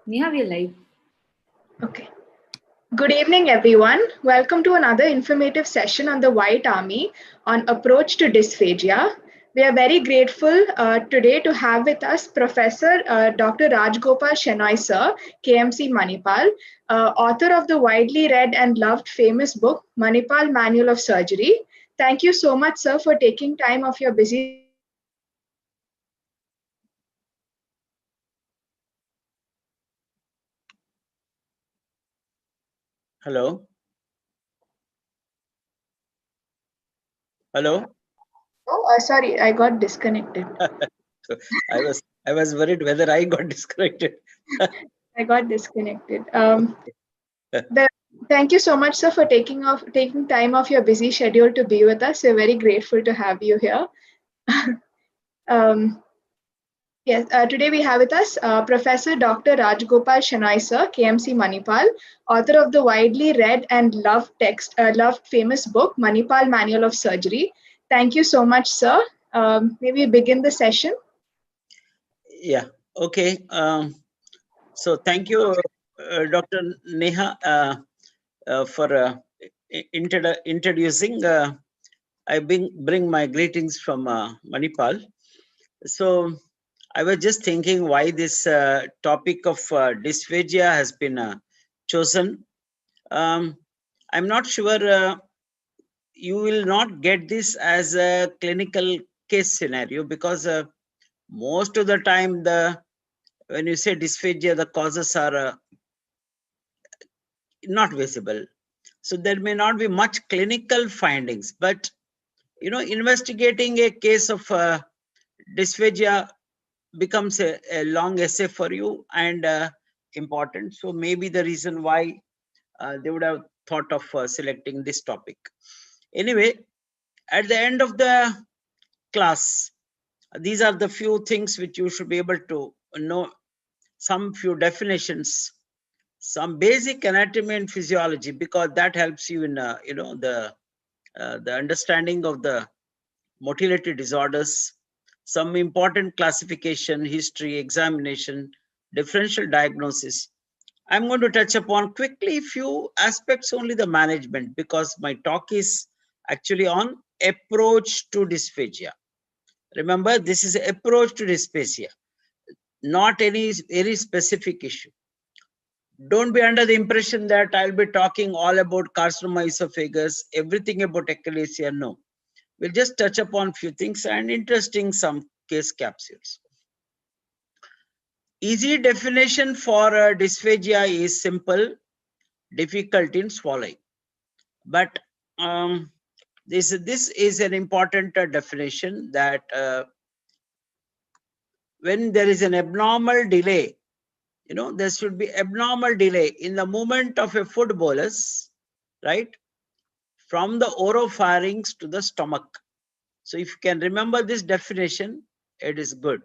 Neha, we are live. Okay. Good evening, everyone. Welcome to another informative session on the White Army on approach to dysphagia. We are very grateful today to have with us Professor Dr. Rajgopal Shenoy sir, KMC Manipal, author of the widely read and loved famous book, Manipal Manual of Surgery. Thank you so much, sir, for taking time off your busy schedule to be with us. We are very grateful to have you here. Hello. Hello. Oh, sorry, I got disconnected. So I was worried whether I got disconnected. I got disconnected. Thank you so much, sir, for taking time off your busy schedule to be with us. We're very grateful to have you here. um, yes, today we have with us Professor Dr. Rajgopal Shenoy sir, KMC Manipal, author of the widely read and loved famous book, Manipal Manual of Surgery. Thank you so much, sir. May we begin the session? Yeah. Okay. So thank you, Dr. Neha, for introducing. I bring my greetings from Manipal. So I was just thinking why this topic of dysphagia has been chosen. I'm not sure you will not get this as a clinical case scenario because most of the time when you say dysphagia, the causes are not visible. So there may not be much clinical findings, but investigating a case of dysphagia becomes a long essay for you and important. So maybe the reason why they would have thought of selecting this topic. Anyway, at the end of the class, these are the few things which you should be able to know, some few definitions, some basic anatomy and physiology, because that helps you in the understanding of the motility disorders, some important classification, history, examination, differential diagnosis. I'm going to touch upon quickly few aspects, only the management, because my talk is actually on approach to dysphagia. Remember, this is approach to dysphagia, not any very specific issue. Don't be under the impression that I'll be talking all about carcinoma esophagus, everything about achalasia. No, we'll just touch upon few things and interesting some case capsules. Easy definition for dysphagia is simple, difficult in swallowing. But this is an important definition that when there is an abnormal delay, there should be abnormal delay in the movement of a food bolus, right, from the oropharynx to the stomach. So if you can remember this definition, it is good.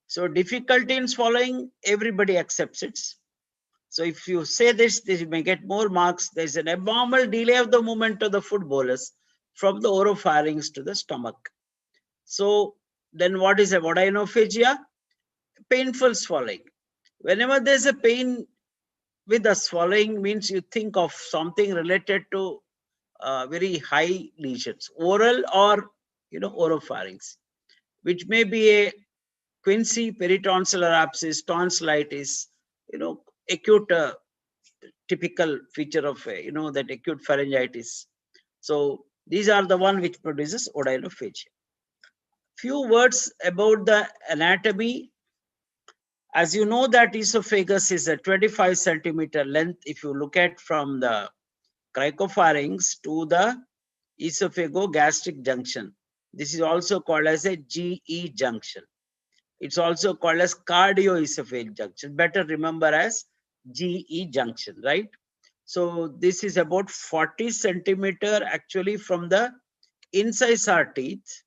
So difficulty in swallowing, everybody accepts it. So if you say this, you may get more marks. There is an abnormal delay of the movement of the food bolus from the oropharynx to the stomach. So then what is odynophagia? Painful swallowing. Whenever there's a pain with the swallowing, means you think of something related to very high lesions, oral or oropharynx, which may be a quinsy, peritonsillar abscess, tonsillitis, acute typical feature of that acute pharyngitis. So these are the one which produces odynophagia. Few words about the anatomy. As you know that esophagus is a 25 centimeter length if you look at from the cricopharynx to the esophagogastric junction. This is also called as a GE junction. It's also called as cardioesophageal junction. Better remember as GE junction, right? So this is about 40 centimeter actually from the incisor teeth,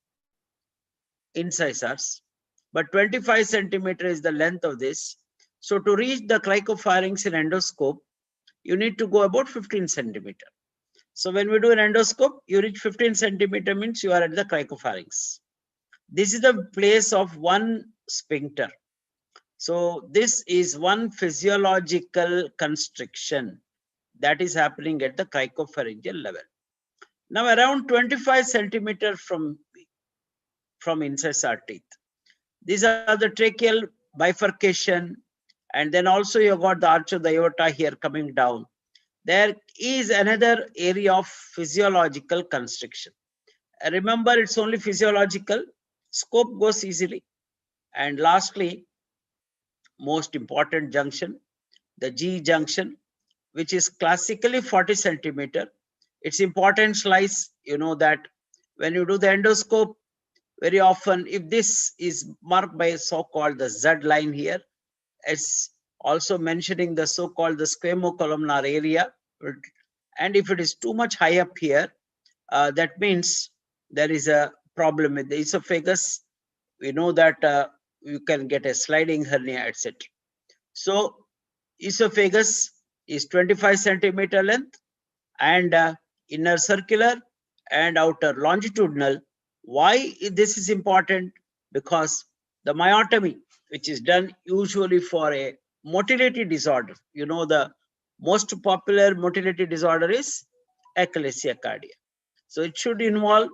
incisors, but 25 centimeter is the length of this. So to reach the cricopharynx in endoscope, you need to go about 15 centimeter. So when we do an endoscope, you reach 15 centimeter means you are at the cricopharynx. This is the place of one sphincter. So this is one physiological constriction that is happening at the cricopharyngeal level. Now around 25 centimeters from incisor teeth. These are the tracheal bifurcation, and then also you got the arch of the aorta here coming down. There is another area of physiological constriction. Remember, it's only physiological. Scope goes easily. And lastly, most important junction, the G junction, which is classically 40 centimeter. It's important slice. You know that when you do the endoscope, very often, if this is marked by a so-called the Z line here, it's also mentioning the so-called the squamocolumnar area. And if it is too much high up here, that means there is a problem with the esophagus. We know that you can get a sliding hernia, etc. So esophagus is 25 centimeter length, and inner circular and outer longitudinal. Why this is important? Because the myotomy, which is done usually for a motility disorder, you know, the most popular motility disorder is achalasia cardia. So it should involve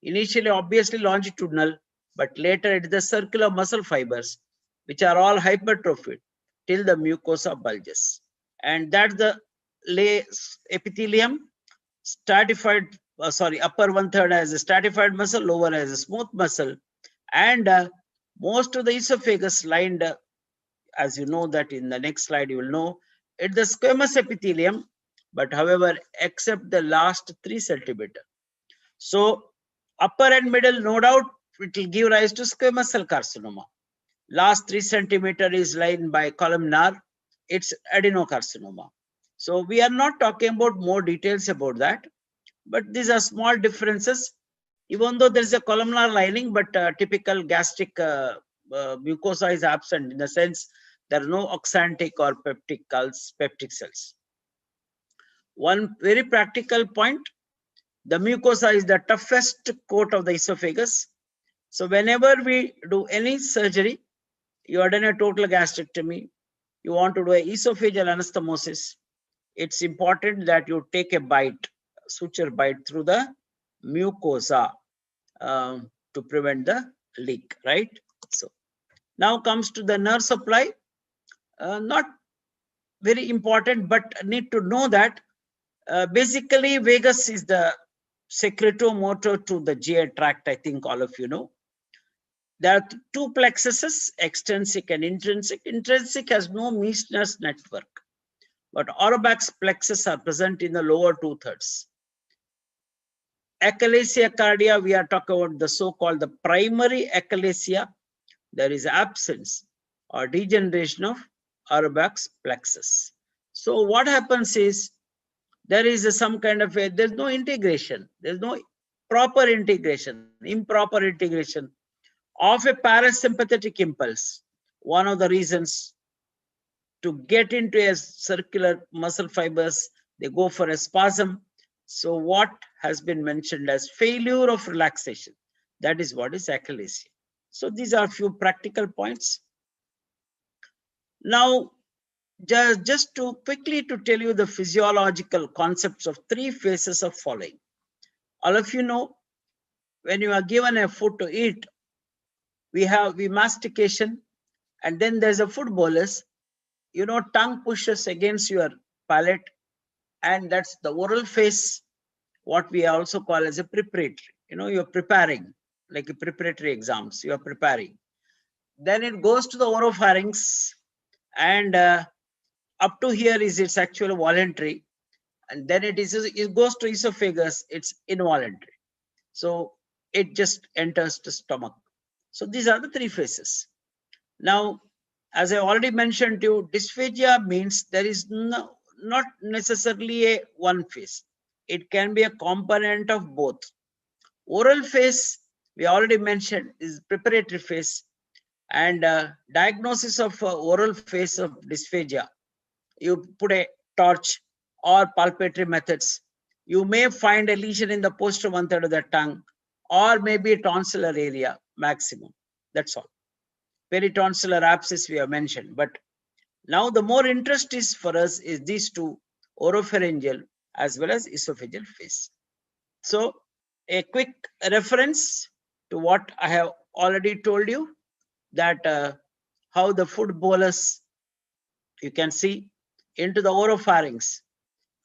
initially obviously longitudinal, but later it is the circular muscle fibers, which are all hypertrophied till the mucosa bulges. And that's the lay epithelium, stratified, upper one third has a stratified muscle, lower has a smooth muscle, and most of the esophagus lined, as you know that in the next slide you will know, it's the squamous epithelium, but however, except the last 3 centimeter. So upper and middle, no doubt, it will give rise to squamous cell carcinoma. Last 3 centimeter is lined by columnar, it's adenocarcinoma. So we are not talking about more details about that, but these are small differences. Even though there is a columnar lining, but typical gastric mucosa is absent, in the sense there are no oxantic or peptic cells. One very practical point, the mucosa is the toughest coat of the esophagus. So whenever we do any surgery, you are done a total gastrectomy, you want to do a esophageal anastomosis, it's important that you take a bite, suture bite through the mucosa to prevent the leak, right? So now comes to the nerve supply. Not very important, but need to know that basically vagus is the secretomotor to the GI tract. I think all of you know. There are 2 plexuses, extrinsic and intrinsic. Intrinsic has no Meissner's network, but Auerbach's plexus are present in the lower 2/3. Achalasia cardia, we are talking about the so-called the primary achalasia. There is absence or degeneration of Auerbach's plexus. So what happens is there is some kind of there's no integration, there's no proper integration, improper integration of a parasympathetic impulse. One of the reasons to get into a circular muscle fibers, they go for a spasm. So what has been mentioned as failure of relaxation, that is what is achalasia. So these are a few practical points. Now, just to quickly to tell you the physiological concepts of 3 phases of following. All of you know, when you are given a food to eat, we mastication, and then there's a food bolus. You know, tongue pushes against your palate, and that's the oral phase, what we also call as a preparatory. You know, you're preparing, like a preparatory exams, you are preparing. Then it goes to the oropharynx, and up to here is its actual voluntary, and then it goes to esophagus, it's involuntary. So it just enters the stomach. So these are the 3 phases. Now, as I already mentioned to you, dysphagia means there is not necessarily a one phase. It can be a component of both. Oral phase, we already mentioned, is preparatory phase, and diagnosis of oral phase of dysphagia. You put a torch or palpatory methods. You may find a lesion in the posterior 1/3 of the tongue, or maybe a tonsillar area maximum. That's all. peritonsillar abscess we have mentioned. But now the more interest is for us is these two, oropharyngeal as well as esophageal phase. So a quick reference to what I have already told you, that how the food bolus, you can see into the oropharynx.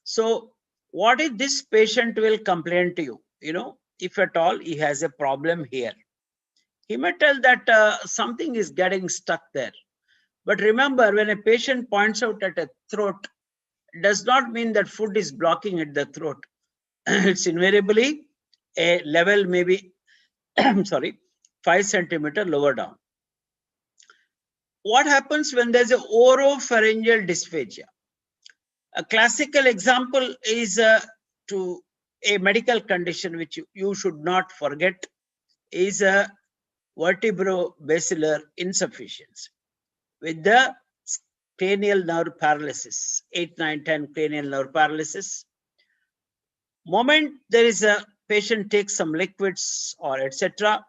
So what if this patient will complain to you? You know, if at all he has a problem here, he may tell that something is getting stuck there. But remember, when a patient points out at a throat, it does not mean that food is blocking at the throat. It's invariably a level, maybe, sorry, 5 centimeter lower down. What happens when there's a oropharyngeal dysphagia? A classical example is to a medical condition which you should not forget is a vertebrobasilar insufficiency with the cranial nerve paralysis, 8, 9, 10 cranial nerve paralysis. Moment there is a patient takes some liquids or etc.,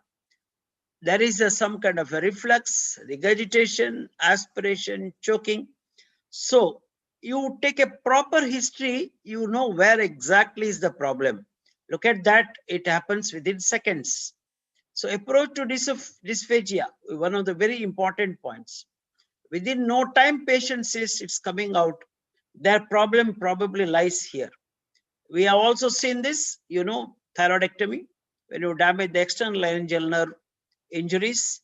there is some kind of a reflux, regurgitation, aspiration, choking. So you take a proper history, you know where exactly is the problem. Look at that, it happens within seconds. So approach to dysphagia, one of the very important points. Within no time, patient says it's coming out. Their problem probably lies here. We have also seen this, you know, thyroidectomy, when you damage the external laryngeal nerve, injuries.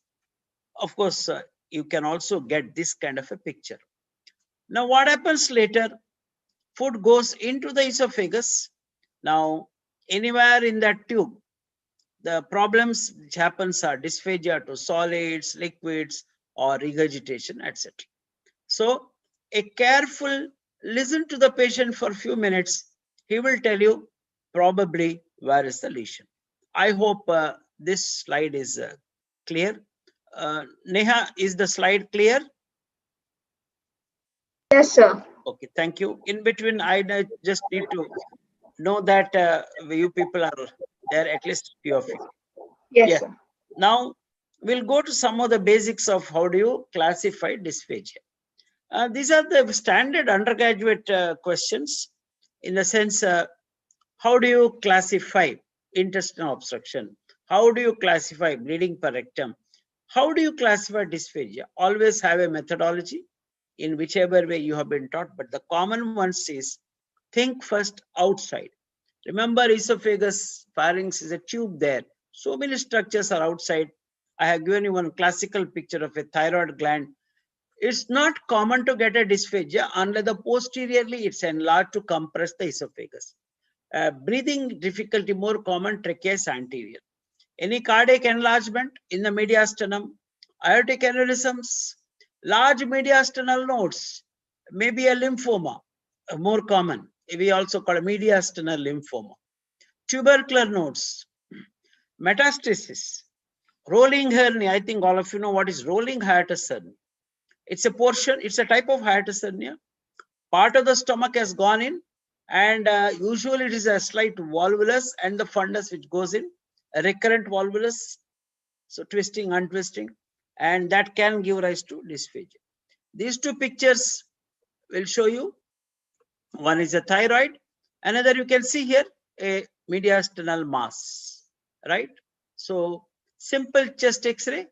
Of course, you can also get this kind of a picture. Now, what happens later? Food goes into the esophagus. Now, anywhere in that tube, the problems which happens are dysphagia to solids, liquids, or regurgitation, etc. So, a careful listen to the patient for a few minutes. He will tell you probably where is the lesion. I hope this slide is clear. Neha, is the slide clear? Yes, sir. Okay, thank you. In between, I just need to know that you people are there, at least few of you. Yes, Yeah. sir. Now, we'll go to some of the basics of how do you classify dysphagia. These are the standard undergraduate questions in the sense, how do you classify intestinal obstruction? How do you classify bleeding per rectum? How do you classify dysphagia? Always have a methodology in whichever way you have been taught, but the common ones is think first outside. Remember, esophagus, pharynx is a tube there. So many structures are outside. I have given you one classical picture of a thyroid gland. It's not common to get a dysphagia unless the posteriorly it's enlarged to compress the esophagus. Breathing difficulty more common, trachea is anterior. Any cardiac enlargement in the mediastinum, aortic aneurysms, large mediastinal nodes, maybe a lymphoma, more common. We also call a mediastinal lymphoma. Tubercular nodes, metastasis, rolling hernia. I think all of you know what is rolling hiatus hernia. It's a portion, it's a type of hiatus hernia. Part of the stomach has gone in, and usually it is a slight volvulus and the fundus which goes in, a recurrent volvulus, so twisting, untwisting, and that can give rise to dysphagia. These two pictures will show you. One is a thyroid, another you can see here, a mediastinal mass, right? So simple chest X-ray,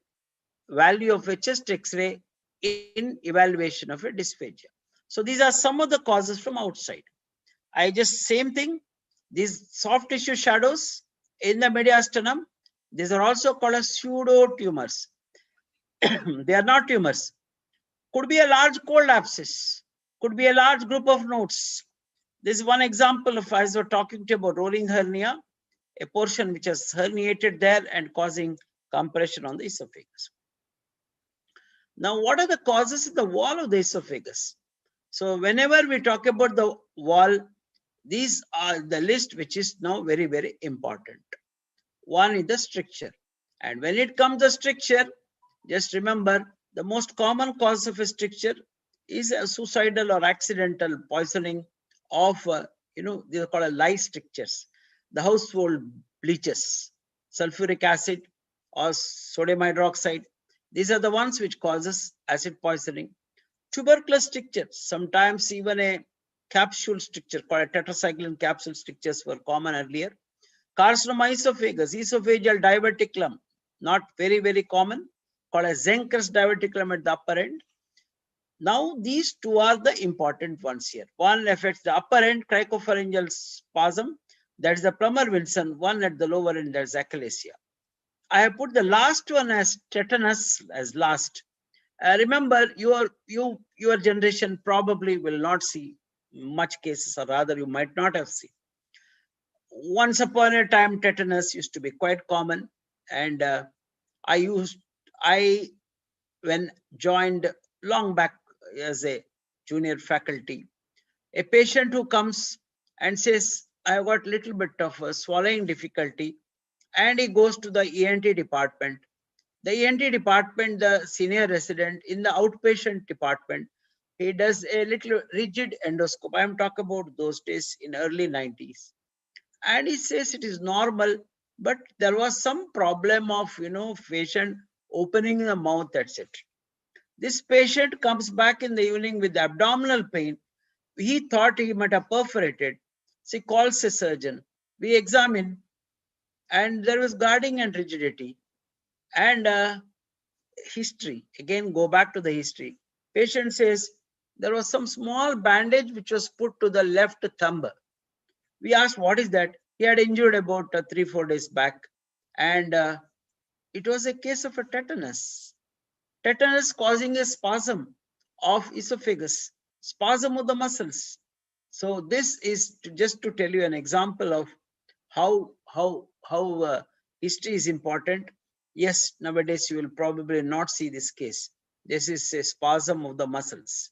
value of a chest X-ray in evaluation of a dysphagia. So these are some of the causes from outside. I just same thing, these soft tissue shadows in the mediastinum, these are also called as pseudo tumors. They are not tumors. Could be a large cold abscess, could be a large group of nodes. This is one example of, as we're talking to you about rolling hernia, a portion which has herniated there and causing compression on the esophagus. Now, what are the causes in the wall of the esophagus? So whenever we talk about the wall, these are the list which is now very, very important. One is the stricture. And when it comes to stricture, just remember the most common cause of a stricture is a suicidal or accidental poisoning of, they are called lye strictures, the household bleaches, sulfuric acid or sodium hydroxide. These are the ones which causes acid poisoning. Tuberculous strictures, sometimes even a capsule stricture called a tetracycline capsule strictures were common earlier. Carcinoma esophagus, esophageal diverticulum, not very, very common, called a Zenker's diverticulum at the upper end. Now, these two are the important ones here. One affects the upper end, cricopharyngeal spasm, that is the Plummer-Vinson. One at the lower end, that is achalasia. I have put the last one as tetanus as last. Remember, your generation probably will not see much cases, or rather you might not have seen. Once upon a time, tetanus used to be quite common, and when joined long back as a junior faculty, a patient who comes and says, I got a little bit of a swallowing difficulty, and he goes to the ENT department. The ENT department, the senior resident in the outpatient department, he does a little rigid endoscope. I am talking about those days in early 90s. And he says it is normal, but there was some problem of, patient opening the mouth, etc. This patient comes back in the evening with abdominal pain. He thought he might have perforated. So he calls a surgeon. We examine, and there was guarding and rigidity. And history, again, go back to the history. Patient says there was some small bandage which was put to the left thumb. We asked, what is that? He had injured about 3-4 days back. And it was a case of a tetanus. Tetanus causing a spasm of esophagus, spasm of the muscles. So this is just to tell you an example of how history is important. Yes, nowadays you will probably not see this case. This is a spasm of the muscles.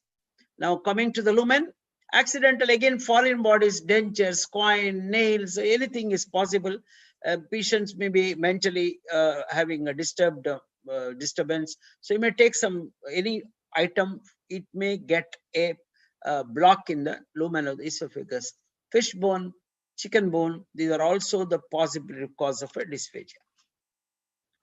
Now coming to the lumen, accidental, again, foreign bodies, dentures, coin, nails, anything is possible. Patients may be mentally having a disturbance. So you may take any item, it may get a block in the lumen of the esophagus. Fish bone, chicken bone, these are also the possible cause of a dysphagia.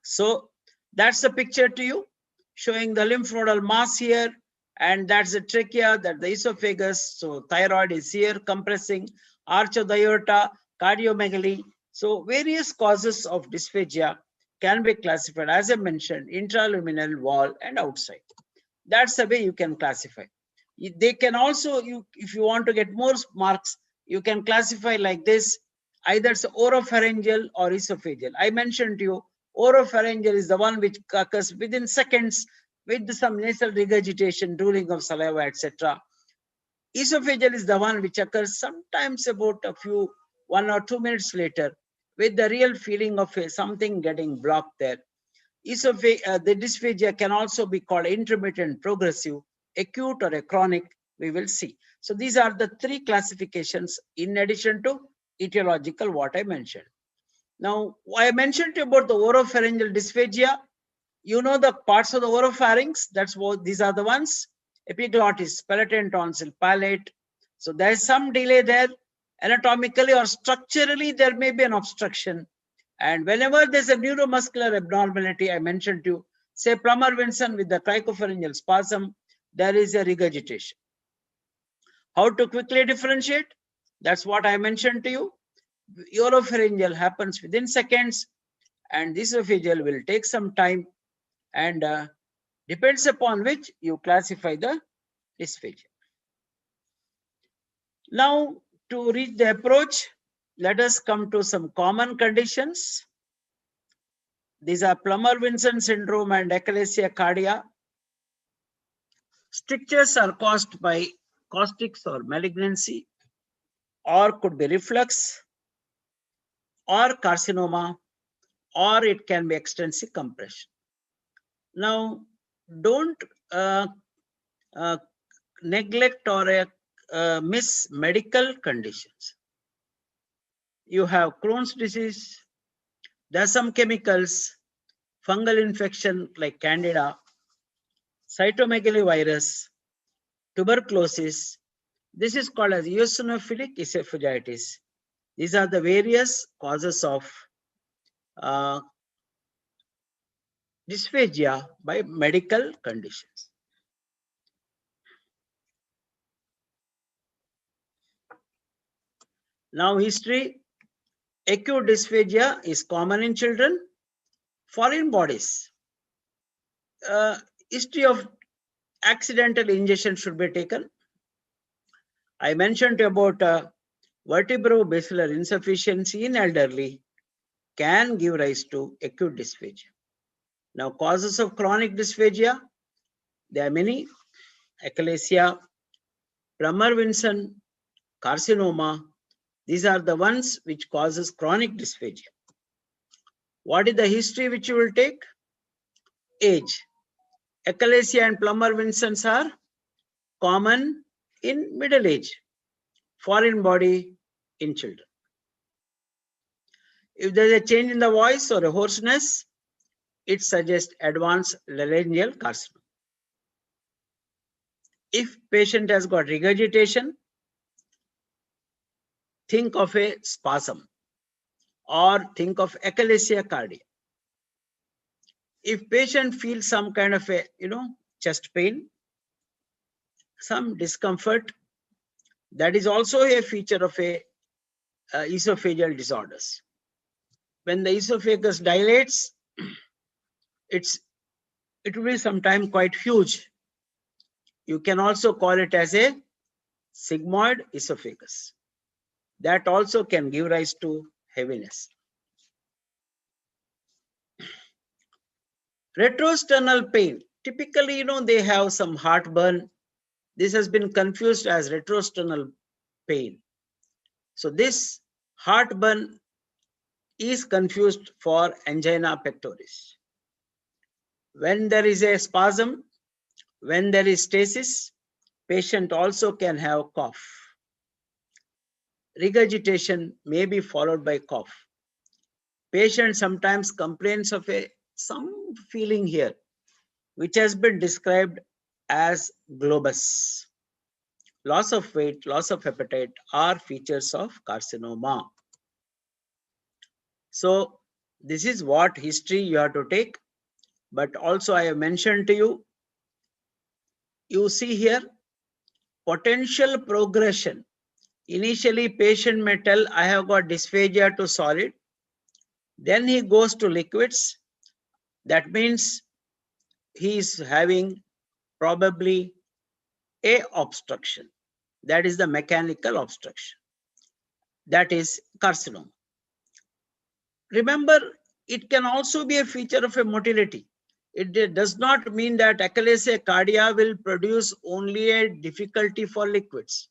So that's the picture to you, showing the lymph nodal mass here, and that's the trachea, that's the esophagus. So thyroid is here, compressing, arch of the aorta, cardiomegaly. So various causes of dysphagia can be classified, as I mentioned, intraluminal, wall, and outside. That's the way you can classify. They can also, if you want to get more marks, you can classify like this. Either it's oropharyngeal or esophageal. I mentioned to you, oropharyngeal is the one which occurs within seconds with some nasal regurgitation, drooling of saliva, etc. Esophageal is the one which occurs sometimes about 1 or 2 minutes later with the real feeling of something getting blocked there. The dysphagia can also be called intermittent, progressive, acute, or a chronic. We will see. So these are the 3 classifications in addition to etiological, what I mentioned. Now, I mentioned to you about the oropharyngeal dysphagia. You know the parts of the oropharynx. That's what these are the ones: epiglottis, palatine, tonsil, palate. So there is some delay there. Anatomically or structurally, there may be an obstruction. And whenever there's a neuromuscular abnormality, I mentioned to you, say Plummer-Vinson with the cricopharyngeal spasm, there is a regurgitation. How to quickly differentiate? That's what I mentioned to you. Oropharyngeal happens within seconds, and this esophageal will take some time, and depends upon which you classify the dysphagia. Now, to reach the approach, let us come to some common conditions. These are Plummer-Vinson syndrome and achalasia cardia. Strictures are caused by caustics or malignancy, or could be reflux, or carcinoma, or it can be extrinsic compression. Now, don't neglect or miss medical conditions. You have Crohn's disease, there are some chemicals, fungal infection like candida, cytomegalovirus, tuberculosis. This is called as eosinophilic esophagitis. These are the various causes of dysphagia by medical conditions. Now history, acute dysphagia is common in children. Foreign bodies, history of accidental ingestion should be taken. I mentioned about vertebrobasilar insufficiency in elderly can give rise to acute dysphagia. Now causes of chronic dysphagia, there are many: achalasia, Plummer-Vinson, carcinoma. These are the ones which causes chronic dysphagia. What is the history which you will take? Age. Achalasia and Plummer-Vinsons are common in middle age. Foreign body in children. If there is a change in the voice or a hoarseness, it suggests advanced laryngeal carcinoma. If patient has got regurgitation, think of a spasm or think of achalasia cardia. If patient feels some kind of a chest pain, some discomfort, that is also a feature of a esophageal disorders. When the esophagus dilates, it will be sometimes quite huge. You can also call it as a sigmoid esophagus. That also can give rise to heaviness. Retrosternal pain. Typically, they have some heartburn. This has been confused as retrosternal pain. So this heartburn is confused for angina pectoris. When there is a spasm, when there is stasis, patient also can have cough. Regurgitation may be followed by cough. Patient sometimes complains of some feeling here, which has been described as globus. Loss of weight, loss of appetite are features of carcinoma. So this is what history you have to take. But also I have mentioned to you, you see here, potential progression. Initially, patient may tell, I have got dysphagia to solid. Then he goes to liquids. That means he is having probably a obstruction. That is the mechanical obstruction. That is carcinoma. Remember, it can also be a feature of a motility. It does not mean that achalasia cardia will produce only a difficulty for liquids.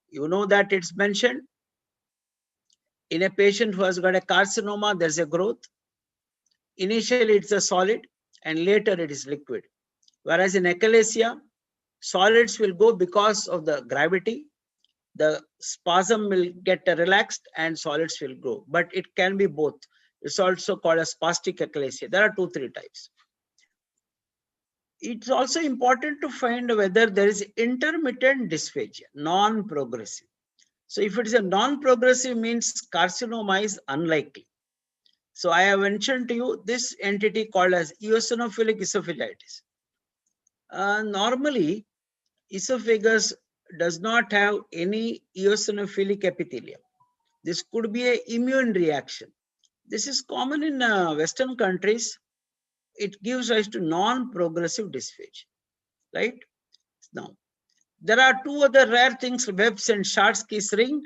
You know that it's mentioned in a patient who has got a carcinoma, there's a growth. Initially, it's a solid and later it is liquid. Whereas in achalasia, solids will go because of the gravity. The spasm will get relaxed and solids will grow. But it can be both. It's also called a spastic achalasia. There are 2-3 types. It's also important to find whether there is intermittent dysphagia, non-progressive. So if it is a non-progressive, means carcinoma is unlikely. So I have mentioned to you this entity called as eosinophilic esophagitis. Normally, esophagus does not have any eosinophilic epithelium. This could be an immune reaction. This is common in Western countries. It gives rise to non-progressive dysphagia, right? Now, there are 2 other rare things, Webb's and Schatzki's ring.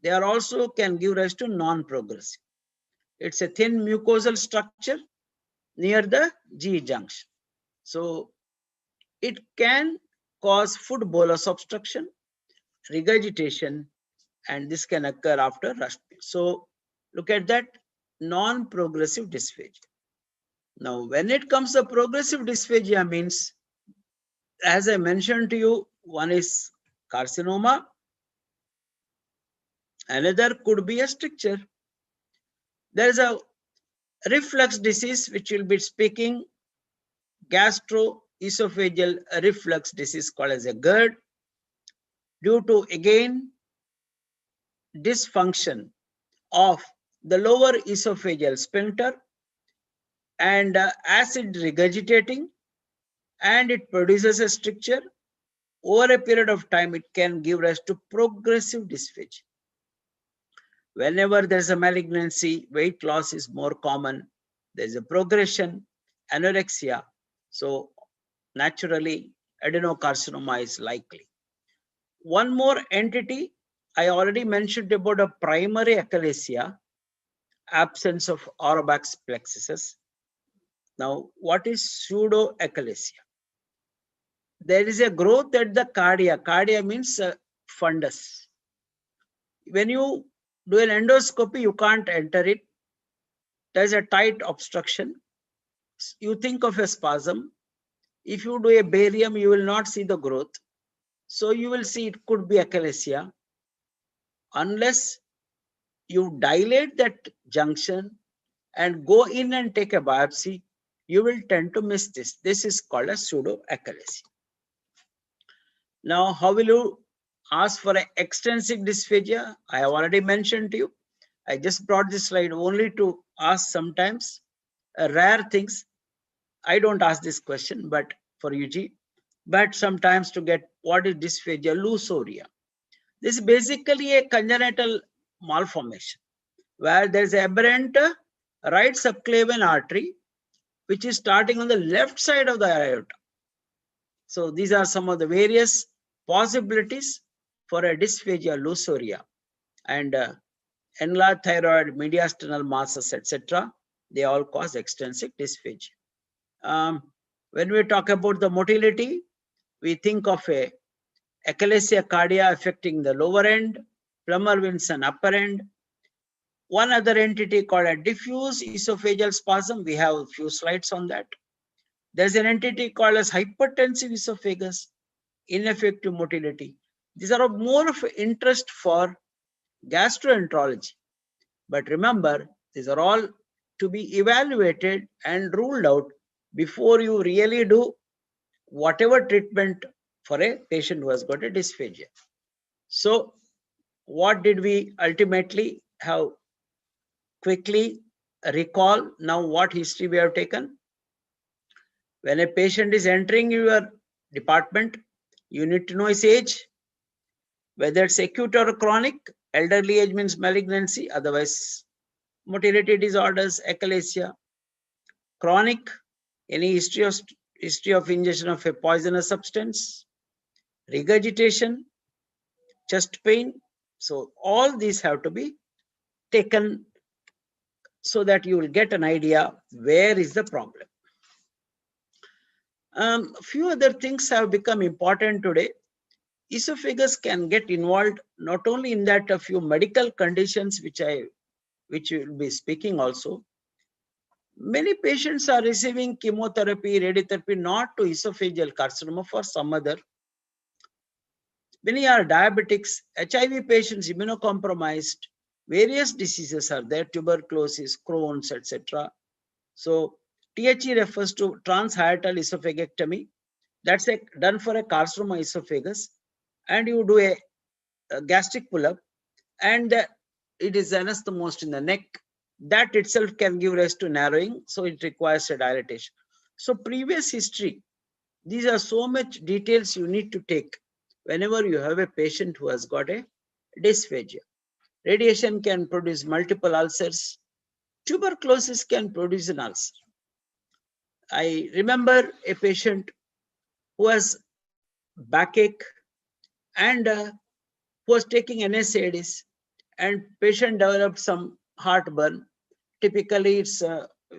They are also can give rise to non-progressive. It's a thin mucosal structure near the G junction. So it can cause food bolus obstruction, regurgitation, and this can occur after rush. So look at that, non-progressive dysphagia. Now, when it comes to progressive dysphagia, means, as I mentioned to you, one is carcinoma, another could be a stricture. There is a reflux disease which will be speaking, gastroesophageal reflux disease called as a GERD, due to again dysfunction of the lower esophageal sphincter and acid regurgitating, and it produces a stricture. Over a period of time, it can give rise to progressive dysphagia. Whenever there's a malignancy, weight loss is more common. There's a progression, anorexia. So naturally, adenocarcinoma is likely. One more entity, I already mentioned about a primary achalasia, absence of Auerbach's plexuses. Now, what is pseudo-achalasia? There is a growth at the cardia. Cardia means fundus. When you do an endoscopy, you can't enter it. There's a tight obstruction. You think of a spasm. If you do a barium, you will not see the growth. So you will see it could be achalasia. Unless you dilate that junction and go in and take a biopsy, you will tend to miss this. This is called a pseudo-achalasia. Now, how will you ask for an extrinsic dysphagia? I have already mentioned to you. I just brought this slide only to ask sometimes rare things. I don't ask this question, but for UG, but sometimes to get what is dysphagia lusoria. This is basically a congenital malformation where there is aberrant right subclavian artery, which is starting on the left side of the aorta. So these are some of the various possibilities for a dysphagia lusoria, and enlarged thyroid, mediastinal masses, etc. They all cause extrinsic dysphagia. When we talk about the motility, we think of a achalasia cardia affecting the lower end, Plummer-Vinson upper end. One other entity called a diffuse esophageal spasm. We have a few slides on that. There's an entity called as hypertensive esophagus, ineffective motility. These are more of interest for gastroenterology. But remember, these are all to be evaluated and ruled out before you really do whatever treatment for a patient who has got a dysphagia. So what did we ultimately have? Quickly recall now what history we have taken. When a patient is entering your department, you need to know his age, whether it's acute or chronic. Elderly age means malignancy, otherwise motility disorders, achalasia. Chronic, any history of ingestion of a poisonous substance, regurgitation, chest pain. So all these have to be taken so that you will get an idea where is the problem. A few other things have become important today. Esophagus can get involved not only in that a few medical conditions which we will be speaking also. Many patients are receiving chemotherapy, radiotherapy, not to esophageal carcinoma, for some other. Many are diabetics, HIV patients, immunocompromised. Various diseases are there, tuberculosis, Crohn's, etc. So THE refers to transhiatal esophagectomy. That's done for a carcinoma esophagus, and you do a gastric pull-up, and it is anastomosis in the neck. That itself can give rise to narrowing, so it requires a dilatation. So previous history, these are so much details you need to take whenever you have a patient who has got a dysphagia. Radiation can produce multiple ulcers. Tuberculosis can produce an ulcer. I remember a patient who has backache and who was taking NSAIDs, and patient developed some heartburn. Typically, it's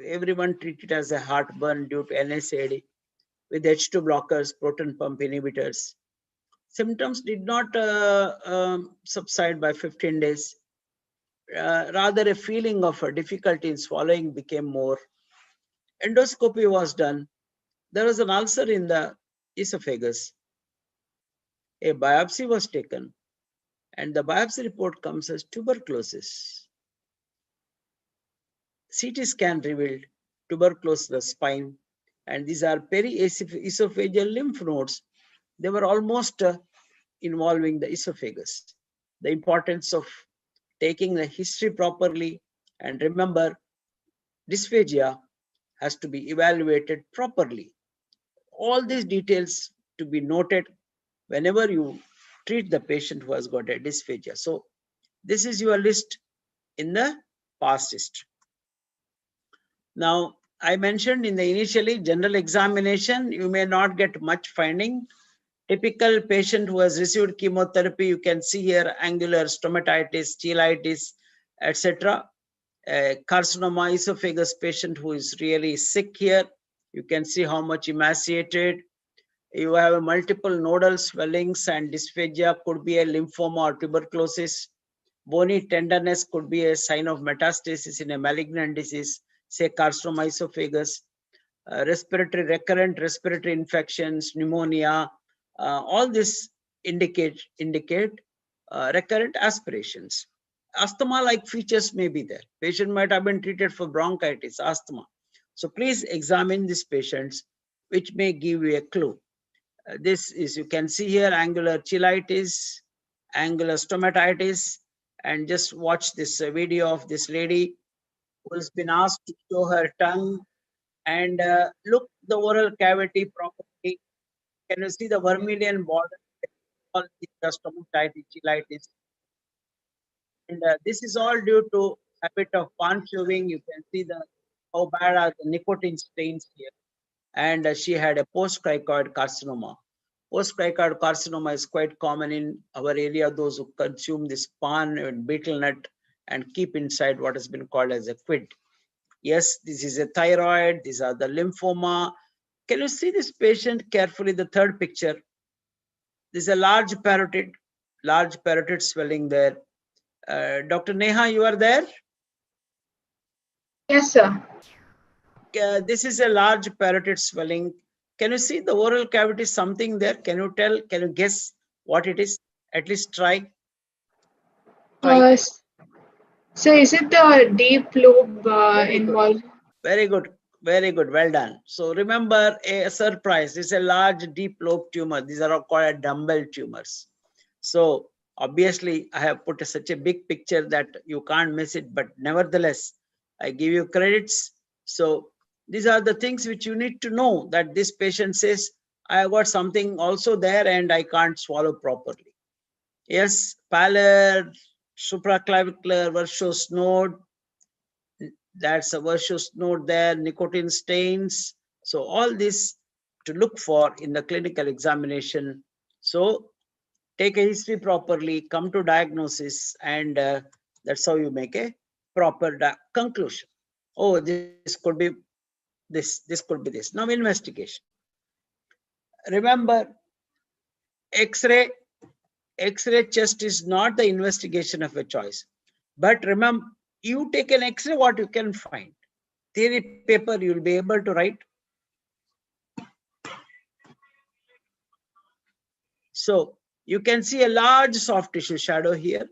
everyone treated as a heartburn due to NSAID with H2 blockers, proton pump inhibitors. Symptoms did not subside by 15 days. Rather, a feeling of a difficulty in swallowing became more. Endoscopy was done. There was an ulcer in the esophagus. A biopsy was taken, and the biopsy report comes as tuberculosis. CT scan revealed tuberculosis of the spine, and these are periesophageal lymph nodes. They were almost involving the esophagus. The importance of taking the history properly, and remember, dysphagia has to be evaluated properly. All these details to be noted whenever you treat the patient who has got a dysphagia. So this is your list in the past history. Now, I mentioned in the initially general examination, you may not get much finding. Typical patient who has received chemotherapy, you can see here angular stomatitis, cheilitis, etc. Carcinoma esophagus patient who is really sick here. You can see how much emaciated. You have a multiple nodal swellings and dysphagia, could be a lymphoma or tuberculosis. Bony tenderness could be a sign of metastasis in a malignant disease, say carcinoma esophagus. Recurrent respiratory infections, pneumonia, all this indicate recurrent aspirations. Asthma-like features may be there. Patient might have been treated for bronchitis, asthma. So please examine these patients, which may give you a clue. This is, you can see here, angular cheilitis, angular stomatitis, and just watch this video of this lady who has been asked to show her tongue and look the oral cavity properly. Can you see the vermilion border? All the stomatitis, cheilitis. And this is all due to habit of pan chewing. You can see how bad are the nicotine stains here. And she had a post-cricoid carcinoma. Post-cricoid carcinoma is quite common in our area, those who consume this pan and betel nut and keep inside what has been called as a quid. Yes, this is a thyroid, these are the lymphoma. Can you see this patient carefully, the third picture? This is a large parotid swelling there. Dr. Neha, you are there? Yes, sir. This is a large parotid swelling. Can you see the oral cavity, something there? Can you tell, can you guess what it is? At least try. So is it the deep lobe involved? Very good, well done. So remember, a surprise, it's a large deep lobe tumor. These are all called dumbbell tumors. So obviously I have put such a big picture that you can't miss it, but nevertheless, I give you credits. So these are the things which you need to know, that this patient says, I have got something also there and I can't swallow properly. Yes, pallor, supraclavicular versus node. That's a versus node there, nicotine stains. So all this to look for in the clinical examination. So take a history properly, come to diagnosis, and that's how you make a proper conclusion. Oh, this could be this could be this. Now investigation. Remember, X-ray chest is not the investigation of a choice. But remember, you take an X-ray, what you can find. Theory paper, you will be able to write. So you can see a large soft tissue shadow here.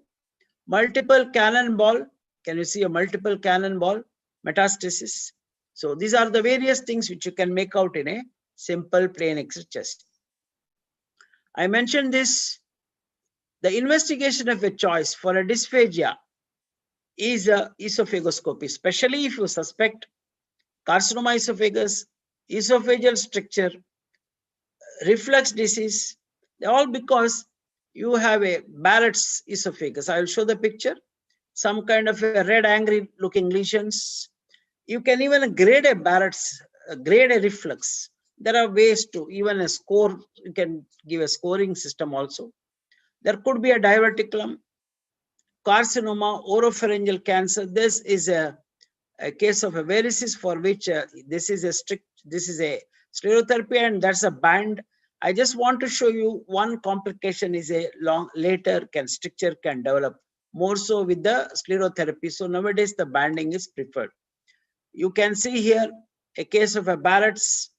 Multiple cannonball. Can you see a multiple cannonball? Metastasis. So these are the various things which you can make out in a simple plain X-ray chest. I mentioned this. The investigation of a choice for a dysphagia is a esophagoscopy, especially if you suspect carcinoma esophagus, esophageal stricture, reflux disease, all because you have a Barrett's esophagus. I will show the picture. Some kind of a red angry looking lesions. You can even grade a Barrett's, grade a reflux. There are ways to even a score. You can give a scoring system also. There could be a diverticulum, carcinoma, oropharyngeal cancer. This is a case of a varices for which this is a sclerotherapy, and that's a band. I just want to show you one complication is a later stricture can develop more so with the sclerotherapy. So nowadays the banding is preferred. You can see here a case of a Barrett's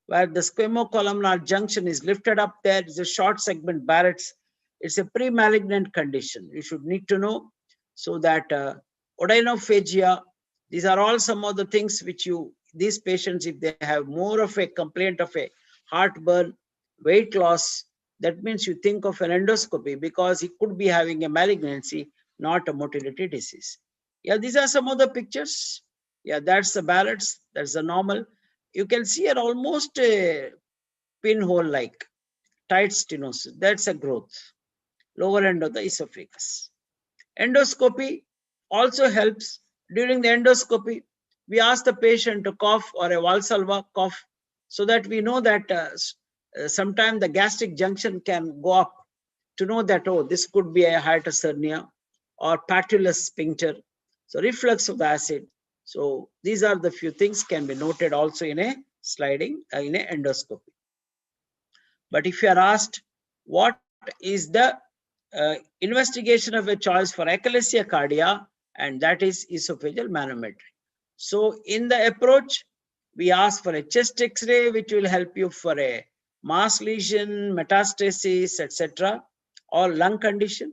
where the squamocolumnar junction is lifted up there. It's a short segment Barrett's. It's a pre-malignant condition. You should need to know. So that odynophagia, these are all some of the things which these patients, if they have more of a complaint of a heartburn, weight loss, that means you think of an endoscopy because he could be having a malignancy, not a motility disease. Yeah, these are some of the pictures. Yeah, that's the Barrett's. That's the normal. You can see it almost a pinhole-like tight stenosis. That's a growth. Lower end of the esophagus. Endoscopy also helps. During the endoscopy, we ask the patient to cough or a Valsalva cough so that we know that sometimes the gastric junction can go up to know that, oh, this could be a hiatus hernia or patulous sphincter. So reflux of the acid. So these are the few things can be noted also in a sliding, in a endoscopy. But if you are asked what is the investigation of a choice for achalasia cardia, and that is esophageal manometry. So in the approach, we ask for a chest X-ray, which will help you for a mass lesion, metastasis, etc., or lung condition.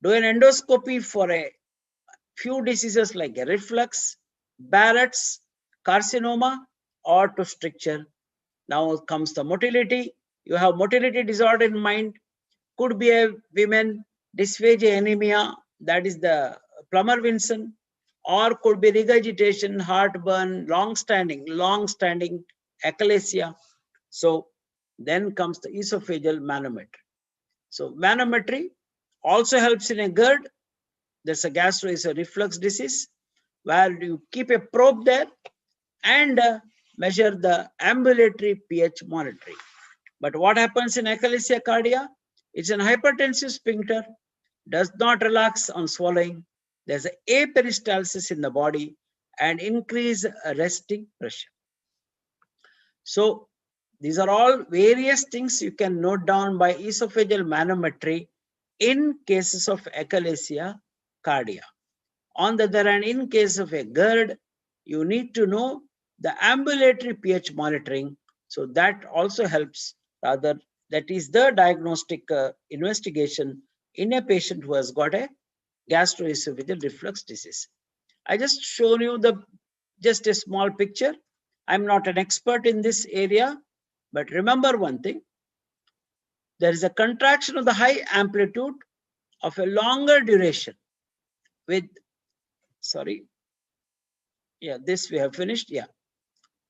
Do an endoscopy for a few diseases like a reflux, Barrett's, carcinoma, or to stricture. Now comes the motility. You have motility disorder in mind. Could be a women dysphagia anemia, that is the Plummer-Vinson, or could be regurgitation, heartburn, long-standing achalasia. So then comes the esophageal manometry. So manometry also helps in a GERD. There's a gastroesophageal disease where you keep a probe there and measure the ambulatory pH monitoring. But what happens in achalasia cardia? It's an hypertensive sphincter, does not relax on swallowing. There's an aperistalsis in the body and increased resting pressure. So these are all various things you can note down by esophageal manometry in cases of achalasia cardia. On the other hand, in case of a GERD, you need to know the ambulatory pH monitoring. So that also helps. Rather, that is the diagnostic investigation in a patient who has got a gastroesophageal reflux disease. I just shown you just a small picture. I'm not an expert in this area, but remember one thing. There is a contraction of the high amplitude of a longer duration with, sorry, yeah, this we have finished, yeah.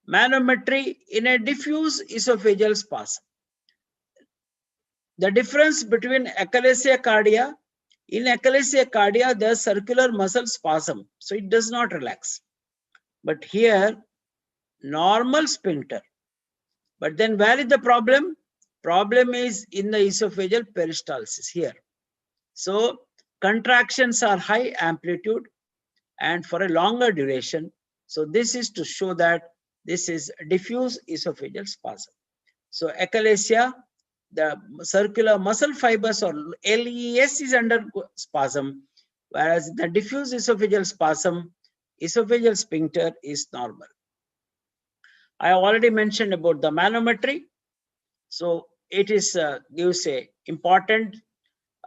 Manometry in a diffuse esophageal spasm. The difference between achalasia cardia, in achalasia cardia, there's circular muscle spasm, so it does not relax. But here, normal sphincter. But then where is the problem? Problem is in the esophageal peristalsis here. So contractions are high amplitude and for a longer duration. So this is to show that this is diffuse esophageal spasm. So achalasia, the circular muscle fibers or LES is under spasm, whereas the diffuse esophageal spasm, esophageal sphincter is normal. I already mentioned about the manometry. So it is gives a important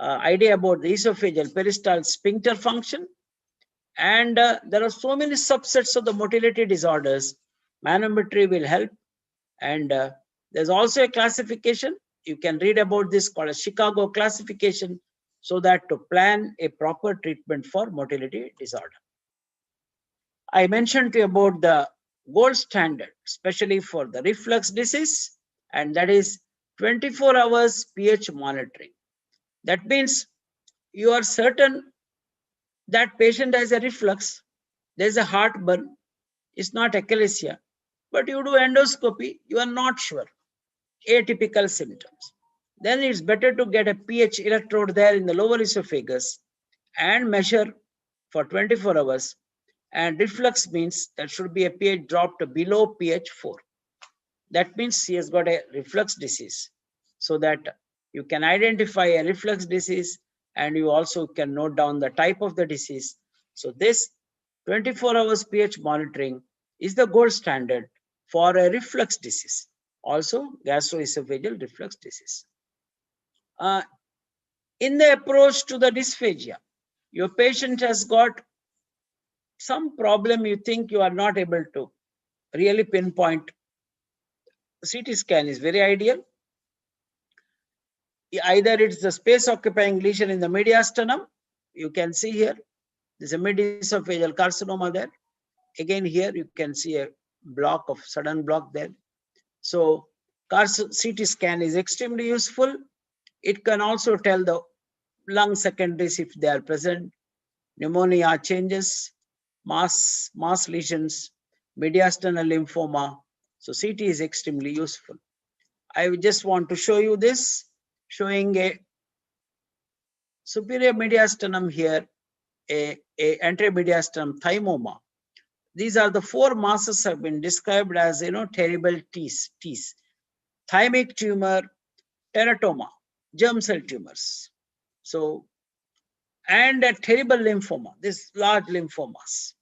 idea about the esophageal peristaltic sphincter function. And there are so many subsets of the motility disorders. Manometry will help. And there's also a classification. You can read about this called a Chicago classification so that to plan a proper treatment for motility disorder. I mentioned to you about the gold standard, especially for the reflux disease, and that is 24 hours pH monitoring. That means you are certain that patient has a reflux, there's a heartburn, it's not achalasia, but you do endoscopy, you are not sure, atypical symptoms. Then it's better to get a pH electrode there in the lower esophagus and measure for 24 hours. And reflux means that should be a pH drop to below pH 4. That means he has got a reflux disease, so that you can identify a reflux disease and you also can note down the type of the disease. So this 24 hours pH monitoring is the gold standard for a reflux disease, also gastroesophageal reflux disease. In the approach to the dysphagia, your patient has got some problem you think you are not able to really pinpoint. CT scan is very ideal. Either it's the space occupying lesion in the mediastinum, you can see here, there's a mid-esophageal carcinoma there. Again, here you can see a block of sudden block there. So CT scan is extremely useful. It can also tell the lung secondaries if they are present, pneumonia changes, mass lesions, mediastinal lymphoma. So CT is extremely useful. I just want to show you this, showing a superior mediastinum here, a anteromediastinum thymoma. These are the four masses have been described as, terrible T's. Thymic tumor, teratoma, germ cell tumors. So, and a terrible lymphoma, this large lymphomas,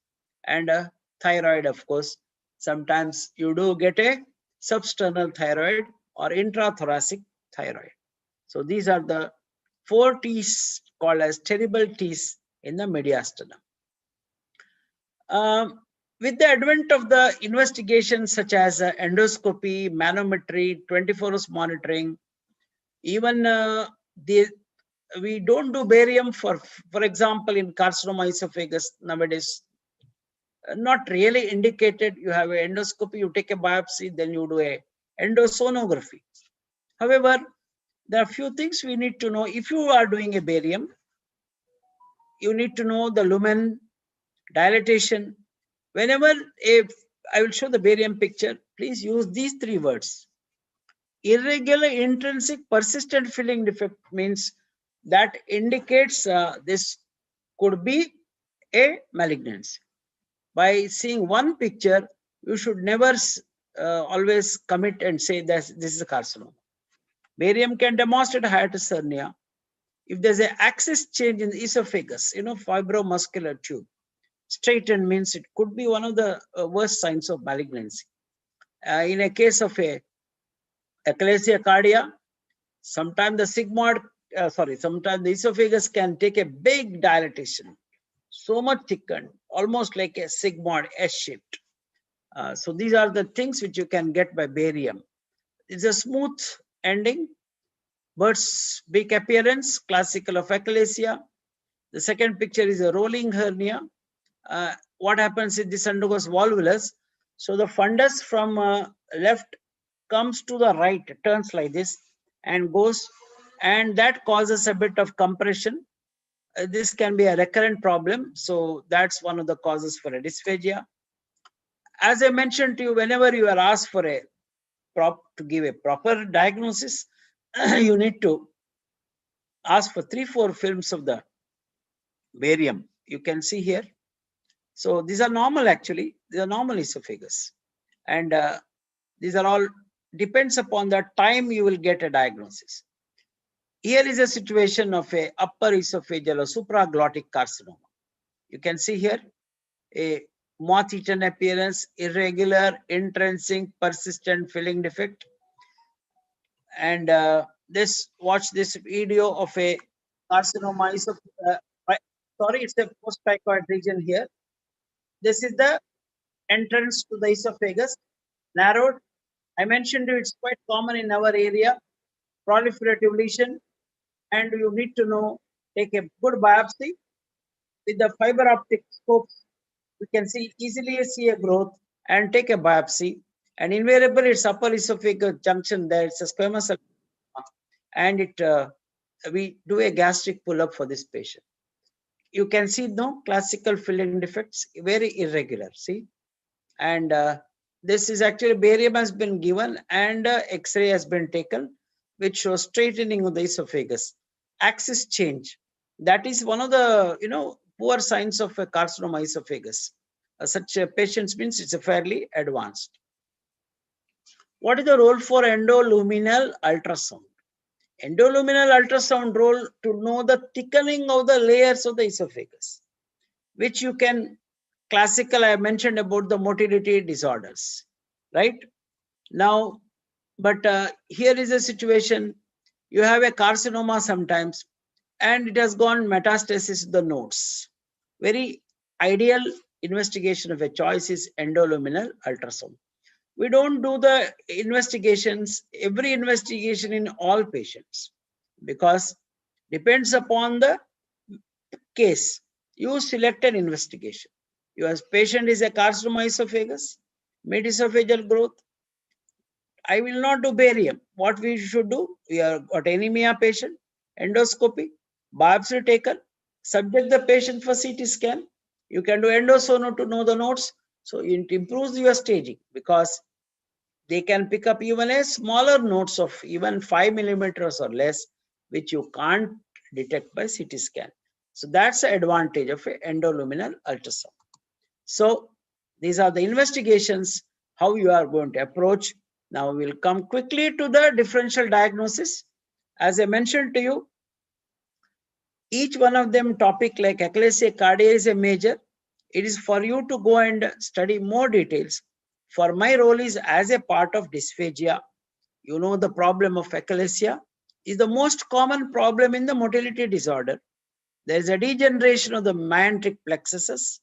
and a thyroid, of course. Sometimes you do get a substernal thyroid or intrathoracic thyroid. So these are the four T's called as terrible T's in the mediastinum. With the advent of the investigations such as endoscopy, manometry, 24-hour monitoring, even we don't do barium for example, in carcinoma esophagus nowadays. Not really indicated. You have an endoscopy, you take a biopsy, then you do a endosonography. However, there are few things we need to know. If you are doing a barium, you need to know the lumen, dilatation. Whenever I will show the barium picture, please use these three words. Irregular intrinsic persistent filling defect means that indicates this could be a malignancy. By seeing one picture, you should never always commit and say that this is a carcinoma. Barium can demonstrate hiatus hernia. If there's an axis change in the esophagus, fibromuscular tube, straightened means it could be one of the worst signs of malignancy. In a case of a ACHALASIA cardia, sometimes sometimes the esophagus can take a big dilatation, so much thickened, almost like a sigmoid S-shaped. So these are the things which you can get by barium. It's a smooth ending, bird's beak appearance, classical of ACHALASIA. The second picture is a rolling hernia. What happens is this undergoes volvulus. So the fundus from left comes to the right, turns like this and goes, and that causes a bit of compression. This can be a recurrent problem. So that's one of the causes for a dysphagia. As I mentioned to you, whenever you are asked for to give a proper diagnosis, you need to ask for 3-4 films of the barium. You can see here. So these are normal actually. These are normal esophagus. And these are all depends upon the time you will get a diagnosis. Here is a situation of a upper esophageal or supraglottic carcinoma. You can see here a moth-eaten appearance, irregular, intrinsic, persistent filling defect. And watch this video of a carcinoma it's a post-cricoid region here. This is the entrance to the esophagus, narrowed. I mentioned it's quite common in our area, proliferative lesion, and you need to know, take a good biopsy. With the fiber optic scopes, you can easily see a growth and take a biopsy. And invariably, it's upper esophageal junction there. It's a squamous cell, and we do a gastric pull-up for this patient. You can see no classical filling defects, very irregular. See, and this is actually barium has been given and X-ray has been taken, which shows straightening of the esophagus, axis change. That is one of the poor signs of a carcinoma esophagus. Such patients means it's a fairly advanced. What is the role for endoluminal ultrasound? Endoluminal ultrasound role to know the thickening of the layers of the esophagus, which you can classical. I mentioned about the motility disorders, right? Now, but here is a situation. You have a carcinoma sometimes, and it has gone metastasis to the nodes. Very ideal investigation of a choice is endoluminal ultrasound. We don't do the investigations, every investigation in all patients, because depends upon the case. You select an investigation. Your patient is a carcinoma esophagus, mid-esophageal growth. I will not do barium. What we should do? We have got anemia patient, endoscopy, biopsy taken, subject the patient for CT scan. You can do endosono to know the nodes. So it improves your staging because they can pick up even a smaller nodes of even 5 millimeters or less, which you can't detect by CT scan. So that's the advantage of a endoluminal ultrasound. So these are the investigations, how you are going to approach. Now we'll come quickly to the differential diagnosis. As I mentioned to you, each one of them topic like achalasia cardia is a major. It is for you to go and study more details. For my role is as a part of dysphagia. You know the problem of achalasia is the most common problem in the motility disorder. There is a degeneration of the myenteric plexuses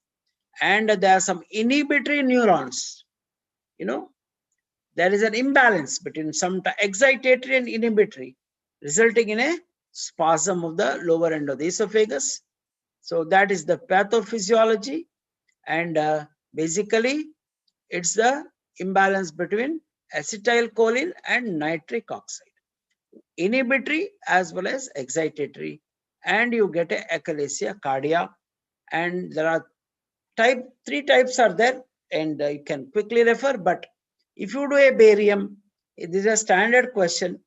and there are some inhibitory neurons. You know, there is an imbalance between some excitatory and inhibitory, resulting in a spasm of the lower end of the esophagus. So that is the pathophysiology, and basically it's the imbalance between acetylcholine and nitric oxide, inhibitory as well as excitatory, and you get a achalasia cardia. And there are three types are there, and you can quickly refer. But if you do a barium, this is a standard question.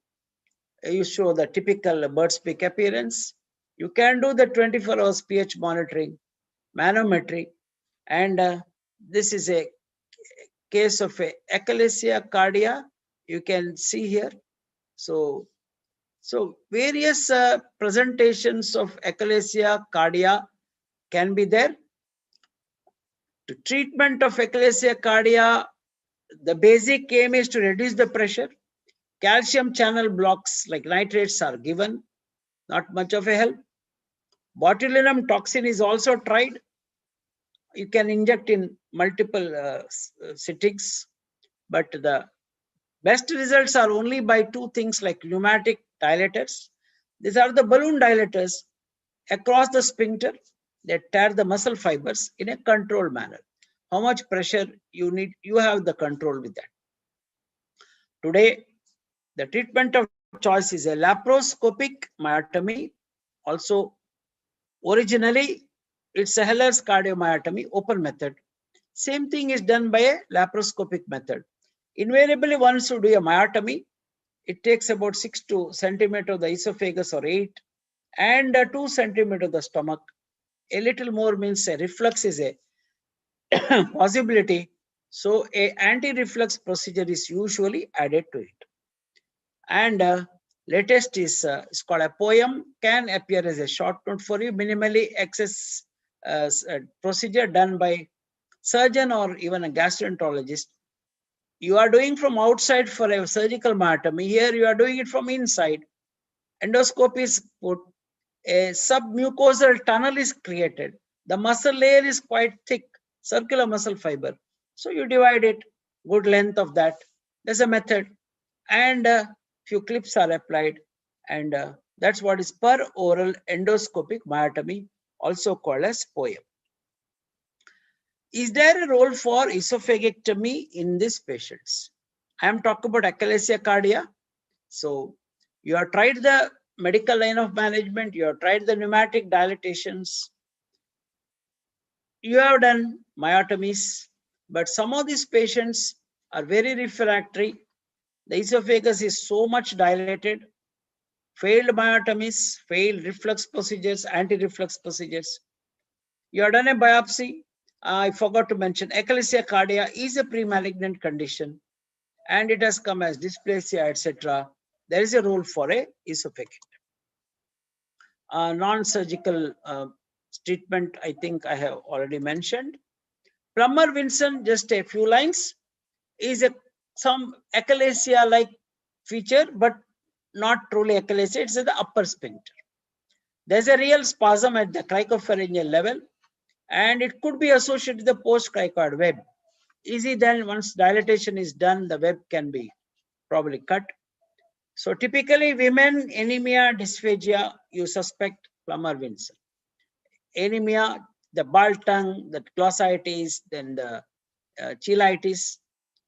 You show the typical bird's beak appearance. You can do the 24 hours pH monitoring, manometry, and this is a case of a achalasia cardia. You can see here. So various presentations of achalasia cardia can be there. To treatment of achalasia cardia, the basic aim is to reduce the pressure. Calcium channel blocks like nitrates are given, not much of a help. Botulinum toxin is also tried. You can inject in multiple sittings, but the best results are only by two things like pneumatic dilators. These are the balloon dilators across the sphincter. They tear the muscle fibers in a controlled manner. How much pressure you need, you have the control with that. Today, the treatment of choice is a laparoscopic myotomy. Also, originally, it's a Heller's cardiomyotomy, open method. Same thing is done by a laparoscopic method. Invariably, once you do a myotomy, it takes about 6 centimeters of the esophagus or 8, and 2 centimeters of the stomach. A little more means a reflux is a possibility. So, a anti-reflux procedure is usually added to it. And latest is it's called a poem, can appear as a short note for you, minimally access procedure done by surgeon or even a gastroenterologist. You are doing from outside for a surgical myotomy. Here you are doing it from inside. Endoscope is put, a submucosal tunnel is created. The muscle layer is quite thick, circular muscle fiber. So you divide it, good length of that. There's a method, and few clips are applied, and that's what is per oral endoscopic myotomy, also called as poem. Is there a role for esophagectomy in these patients? I am talking about achalasia cardia. So you have tried the medical line of management, you have tried the pneumatic dilatations, you have done myotomies, but some of these patients are very refractory. The esophagus is so much dilated, failed myotomies, failed reflux procedures, anti-reflux procedures. You have done a biopsy. I forgot to mention, achalasia cardia is a pre-malignant condition, and it has come as dysplasia, etc. There is a role for a esophagectomy. Non-surgical treatment, I think I have already mentioned. Plummer-Vinson, just a few lines, is some achalasia-like feature, but not truly achalasia. It's at the upper sphincter. There's a real spasm at the cricopharyngeal level, and it could be associated with the post-cricoid web. Easy then, once dilatation is done, the web can be probably cut. So typically, women, anemia, dysphagia, you suspect Plummer-Vinson. Anemia, the ball tongue, the glossitis, then the cheilitis.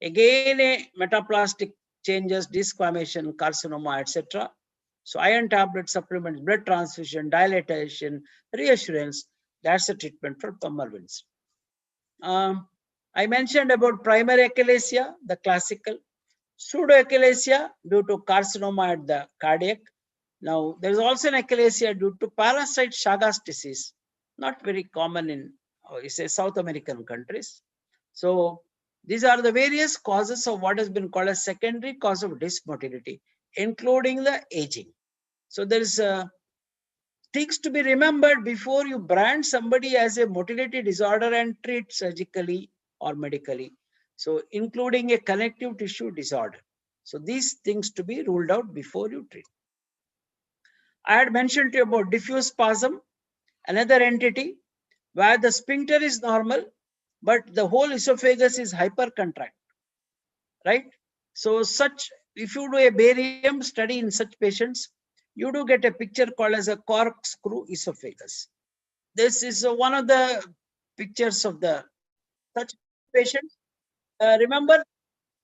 Again, a metaplastic changes, disquamation, carcinoma, etc. So iron tablet supplements, blood transfusion, dilatation, reassurance. That's the treatment for Pommerville's. I mentioned about primary achalasia, the classical. Pseudoachalasia due to carcinoma at the cardiac. Now, there is also an achalasia due to parasite Chagas disease, not very common in South American countries. So, these are the various causes of what has been called a secondary cause of dysmotility, including the aging. So, there is things to be remembered before you brand somebody as a motility disorder and treat surgically or medically. So, including a connective tissue disorder. So, these things to be ruled out before you treat. I had mentioned to you about diffuse spasm, another entity where the sphincter is normal, but the whole esophagus is hypercontract, right? So, if you do a barium study in such patients, you do get a picture called as a corkscrew esophagus. This is one of the pictures of the such patients. Remember,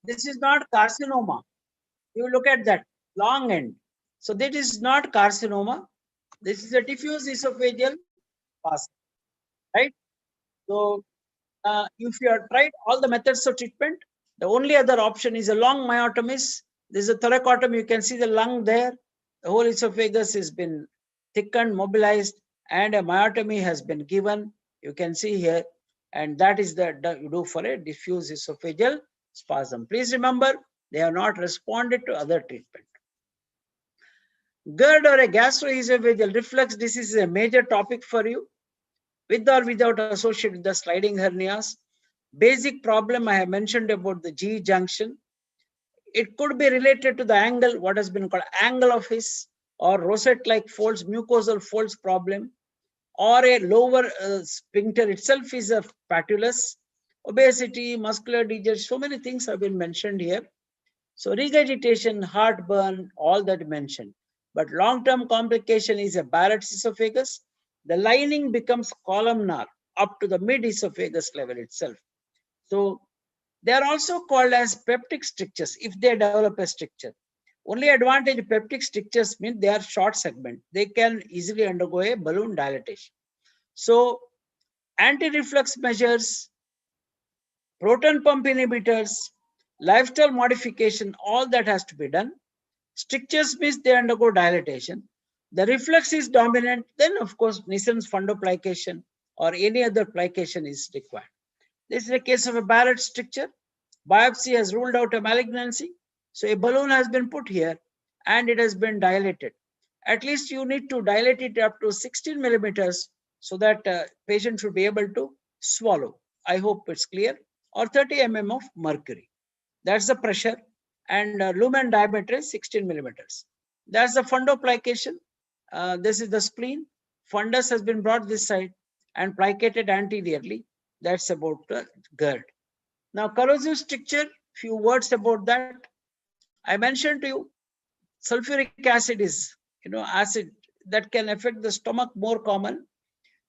this is not carcinoma. You look at that long end. So that is not carcinoma. This is a diffuse esophageal spasm, right? So if you have tried all the methods of treatment, the only other option is a long myotomy. This is a thoracotomy. You can see the lung there. The whole esophagus has been thickened, mobilized, and a myotomy has been given. You can see here, and that is the you do for a diffuse esophageal spasm. Please remember, they have not responded to other treatment. GERD or a gastroesophageal reflux disease is a major topic for you, with or without associated with the sliding hernias. Basic problem I have mentioned about the G junction. It could be related to the angle, what has been called angle of His, or rosette-like folds, mucosal folds problem, or a lower sphincter itself is a patulous. Obesity, muscular degeneration, so many things have been mentioned here. So regurgitation, heartburn, all that mentioned. But long-term complication is a Barrett's esophagus. The lining becomes columnar up to the mid-esophagus level itself. So they are also called as peptic strictures if they develop a stricture. Only advantage of peptic strictures means they are short segment. They can easily undergo a balloon dilatation. So anti-reflux measures, proton pump inhibitors, lifestyle modification, all that has to be done. Strictures means they undergo dilatation. The reflux is dominant, then of course Nissen's fundoplication or any other plication is required. This is a case of a Barrett stricture. Biopsy has ruled out a malignancy. So a balloon has been put here and it has been dilated. At least you need to dilate it up to 16 millimeters so that patient should be able to swallow. I hope it's clear. Or 30 mm of mercury. That's the pressure. And lumen diameter is 16 millimeters. That's the fundoplication. This is the spleen. Fundus has been brought this side and plicated anteriorly. That's about the GERD. Now, corrosive stricture, few words about that. I mentioned to you, sulfuric acid is, acid that can affect the stomach more common.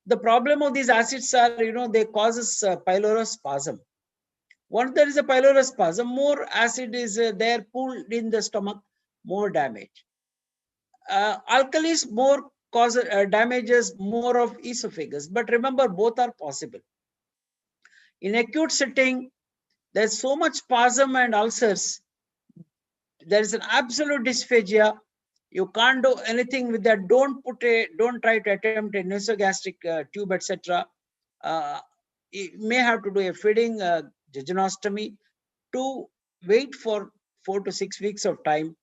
The problem of these acids are, they causes pylorospasm. Once there is a pylorospasm, more acid is there pooled in the stomach, more damage. Alkalis more causes damages more of esophagus, but remember both are possible. In acute setting, there's so much spasm and ulcers. There is an absolute dysphagia. You can't do anything with that. Don't try to attempt a nasogastric tube, etc. You may have to do a feeding jejunostomy to wait for 4 to 6 weeks of time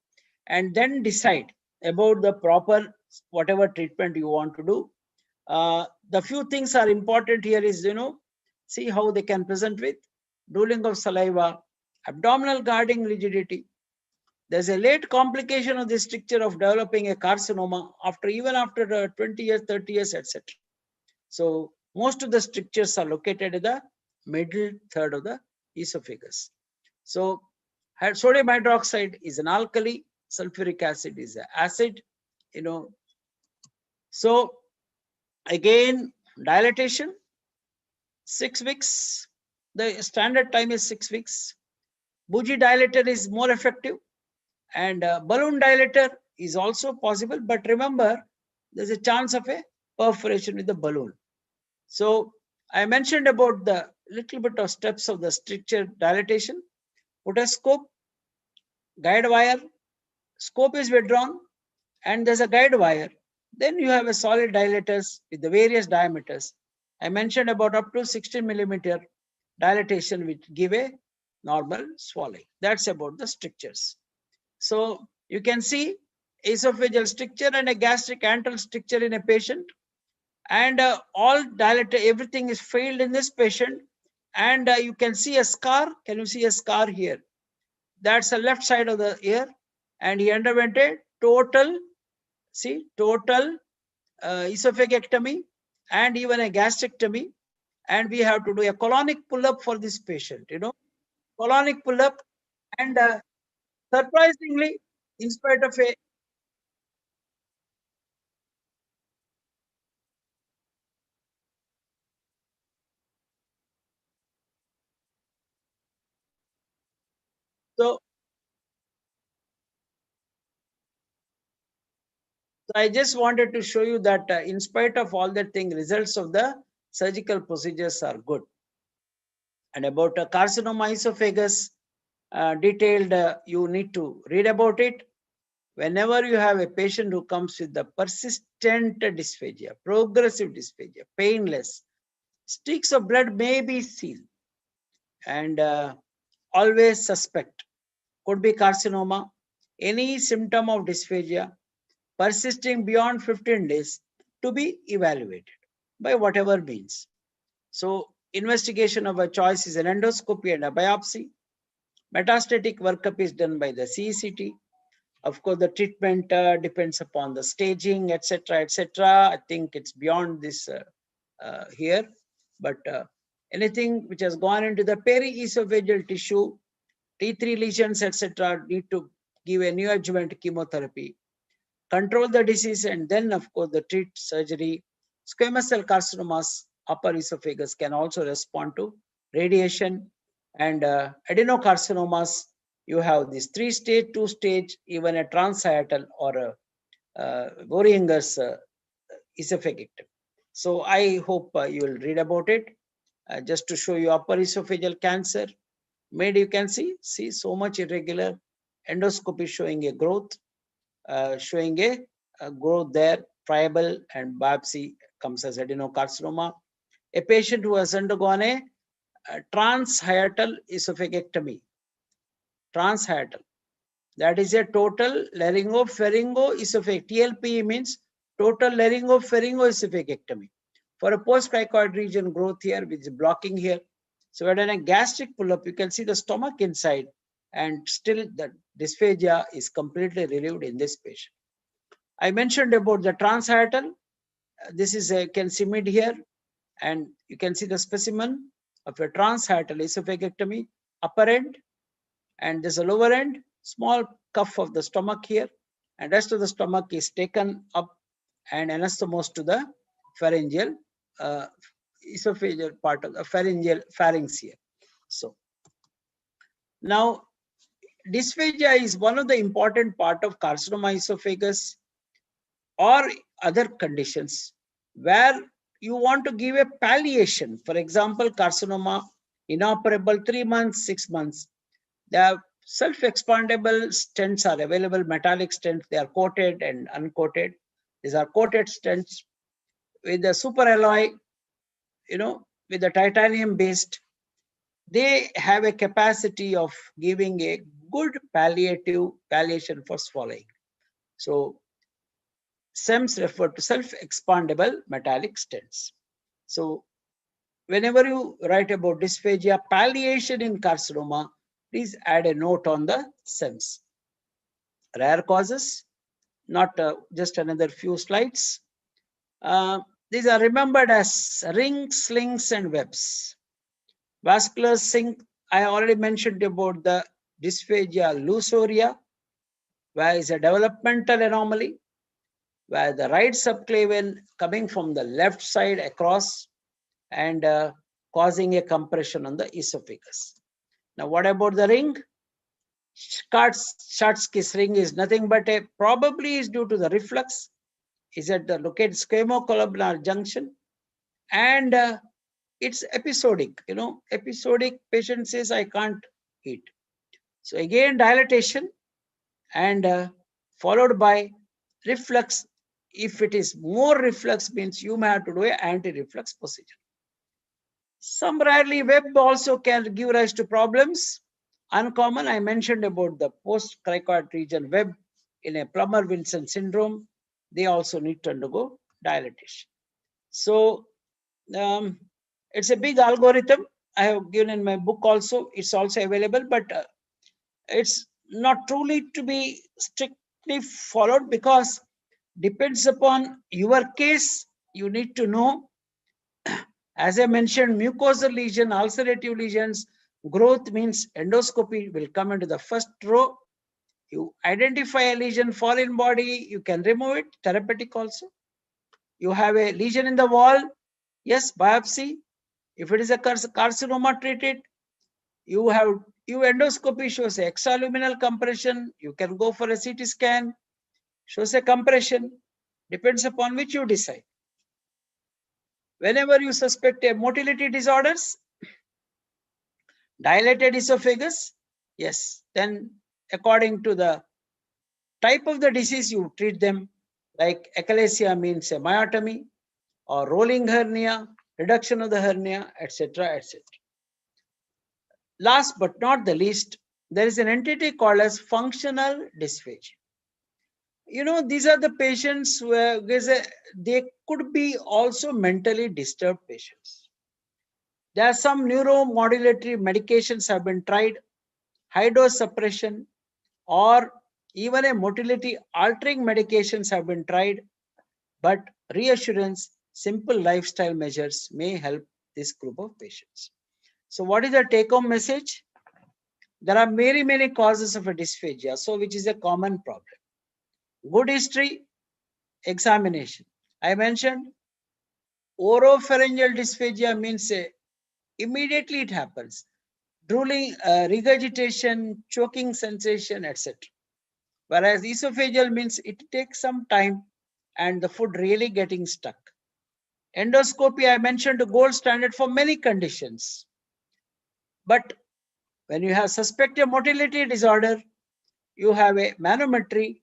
and then decide about the proper whatever treatment you want to do. The few things are important here is, see how they can present with drooling of saliva, abdominal guarding rigidity. There's a late complication of this stricture of developing a carcinoma even after 20 years, 30 years, etc. So most of the strictures are located in the middle third of the esophagus. So sodium hydroxide is an alkali, sulfuric acid is an acid, So again, dilatation, 6 weeks. The standard time is 6 weeks. Bougie dilator is more effective, and balloon dilator is also possible. But remember, there's a chance of a perforation with the balloon. So I mentioned about the little bit of steps of the stricture dilatation. Put a scope, guide wire, scope is withdrawn, and there's a guide wire. Then you have a solid dilators with the various diameters. I mentioned about up to 16 millimeter dilatation, which give a normal swallowing. That's about the strictures. So you can see esophageal stricture and a gastric antral stricture in a patient, and all dilator, everything is failed in this patient, and you can see a scar. Can you see a scar here? That's the left side of the ear, and he underwent a total esophagectomy and even a gastrectomy, and we have to do a colonic pull-up for this patient, colonic pull-up, and surprisingly, in spite of a so I just wanted to show you that in spite of all that thing, results of the surgical procedures are good. And about carcinoma esophagus, detailed, you need to read about it. Whenever you have a patient who comes with the persistent dysphagia, progressive dysphagia, painless, streaks of blood may be seen, and always suspect. Could be carcinoma. Any symptom of dysphagia persisting beyond 15 days to be evaluated by whatever means. So investigation of a choice is an endoscopy and a biopsy. Metastatic workup is done by the CECT. Of course, the treatment depends upon the staging, etc., etc. I think it's beyond this here, but anything which has gone into the peri-esophageal tissue, T3 lesions, etc., need to give a neoadjuvant chemotherapy, control the disease, and then, of course, the treat surgery. Squamous cell carcinomas, upper esophagus, can also respond to radiation, and adenocarcinomas, you have this 3-stage, 2-stage, even a transhiatal or a Boehringer's esophagectomy. So I hope you will read about it. Just to show you upper esophageal cancer, made you can see so much irregular endoscopy showing a growth, showing a growth there, friable, and biopsy comes as adenocarcinoma. A patient who has undergone a transhiatal esophagectomy, transhiatal, that is a total laryngopharyngoesophag. TLPE means total laryngopharyngoesophagectomy for a post-cricoid region growth here, which is blocking here. So when a gastric pull-up, you can see the stomach inside, and still the dysphagia is completely relieved in this patient. I mentioned about the transhiatal. This is a can see mid here, and you can see the specimen of a transhiatal esophagectomy, upper end, and there's a lower end, small cuff of the stomach here, and rest of the stomach is taken up and anastomosed to the pharyngeal, esophageal part of the pharyngeal pharynx here. So now dysphagia is one of the important part of carcinoma esophagus or other conditions where you want to give a palliation. For example, carcinoma, inoperable 3 months, 6 months. The self-expandable stents are available, metallic stents. They are coated and uncoated. These are coated stents with the super alloy, with the titanium based. They have a capacity of giving a good palliation for swallowing. So SEMS refer to self-expandable metallic stents. So whenever you write about dysphagia, palliation in carcinoma, please add a note on the SEMS. Rare causes, not just another few slides. These are remembered as rings, slings, and webs. Vascular sink, I already mentioned about the dysphagia lusoria, where is a developmental anomaly, where the right subclavian coming from the left side across, and causing a compression on the esophagus. Now, what about the ring? Schatzki's ring is nothing but probably is due to the reflux, is at the located squamocolumnar junction, and it's episodic. Episodic patient says, I can't eat. So again, dilatation and followed by reflux. If it is more reflux, means you may have to do an anti-reflux procedure. Some rarely web also can give rise to problems. Uncommon, I mentioned about the post-cricoid region web in a Plummer-Wilson syndrome. They also need to undergo dilatation. So it's a big algorithm. I have given in my book also. It's also available, but it's not truly to be strictly followed because depends upon your case. You need to know. As I mentioned, mucosal lesion, ulcerative lesions, growth means endoscopy will come into the first row. You identify a lesion, foreign body, you can remove it, therapeutic also. You have a lesion in the wall, yes, biopsy. If it is a carcinoma, treat it. You endoscopy shows a extraluminal compression. You can go for a CT scan, shows a compression, depends upon which you decide. Whenever you suspect a motility disorders, dilated esophagus, yes, then according to the type of the disease, you treat them. Like achalasia means a myotomy or rolling hernia, reduction of the hernia, etc., etc. Last but not the least, there is an entity called as functional dysphagia. These are the patients where they could be also mentally disturbed patients. There are some neuromodulatory medications have been tried, high dose suppression, or even a motility altering medications have been tried, but reassurance, simple lifestyle measures may help this group of patients. So what is the take-home message? There are many causes of a dysphagia, so which is a common problem. Good history, examination. I mentioned oropharyngeal dysphagia means immediately it happens. Drooling, regurgitation, choking sensation, etc. Whereas esophageal means it takes some time and the food really getting stuck. Endoscopy, I mentioned, the gold standard for many conditions. But when you have suspected motility disorder, you have a manometry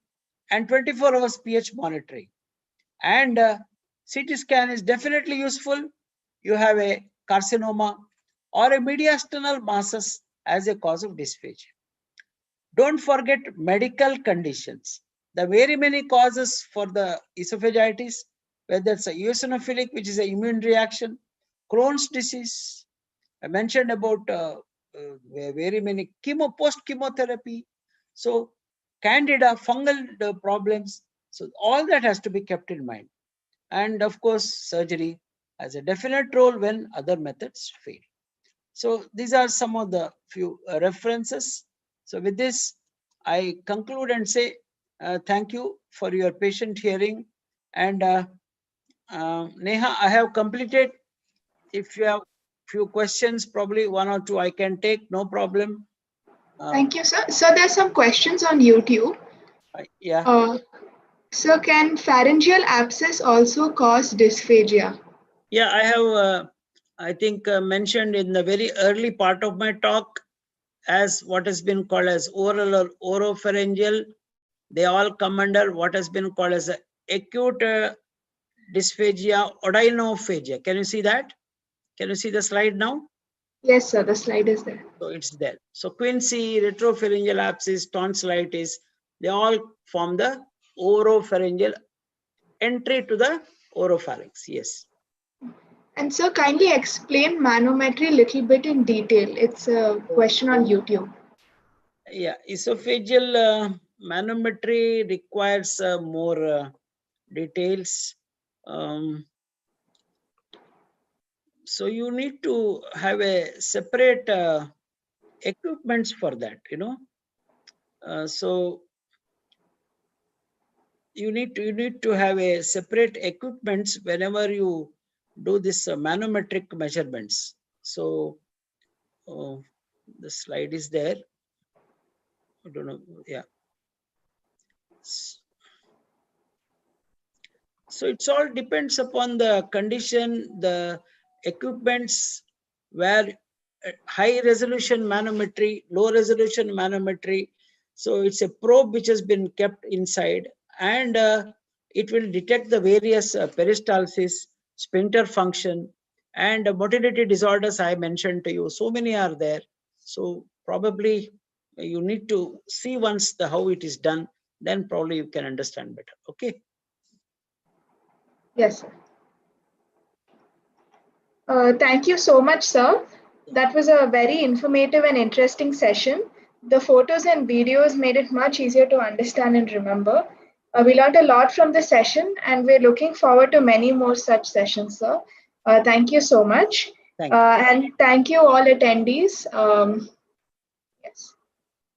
and 24 hours pH monitoring. And CT scan is definitely useful. You have a carcinoma or a mediastinal masses as a cause of dysphagia. Don't forget medical conditions. The very many causes for the esophagitis, whether it's a eosinophilic, which is an immune reaction, Crohn's disease. I mentioned about very many post-chemotherapy. So candida, fungal problems. So all that has to be kept in mind. And of course, surgery has a definite role when other methods fail. So these are some of the few references. So with this, I conclude and say thank you for your patient hearing. And Neha, I have completed. If you have few questions, probably one or two I can take, no problem. Thank you, sir. So there's some questions on YouTube. Yeah. So can pharyngeal abscess also cause dysphagia? Yeah, I have, I think, mentioned in the very early part of my talk as what has been called as oral or oropharyngeal. They all come under what has been called as acute dysphagia, odynophagia. Can you see that? Can you see the slide now? Yes, sir. The slide is there. So it's there. So quinsy, retropharyngeal abscess, tonsillitis, they all form the oropharyngeal entry to the oropharynx. Yes. And so kindly explain manometry a little bit in detail. It's a question on YouTube. Yeah, esophageal manometry requires more details. So you need to have a separate equipments for that, so you need to have a separate equipments whenever you do this manometric measurements. So the slide is there. I don't know. Yeah. So it's all depends upon the condition, the equipments, where high resolution manometry, low resolution manometry. So it's a probe which has been kept inside, and it will detect the various peristalsis, sphincter function, and motility disorders I mentioned to you. So many are there. So probably you need to see once how it is done, then probably you can understand better. Okay. Yes, sir. Thank you so much, sir. That was a very informative and interesting session. The photos and videos made it much easier to understand and remember. We learned a lot from the session, and we're looking forward to many more such sessions, sir. Thank you so much. Thank you. And thank you all attendees. Yes.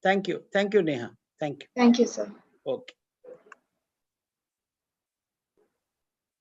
Thank you. Thank you, Neha. Thank you. Thank you, sir. Okay.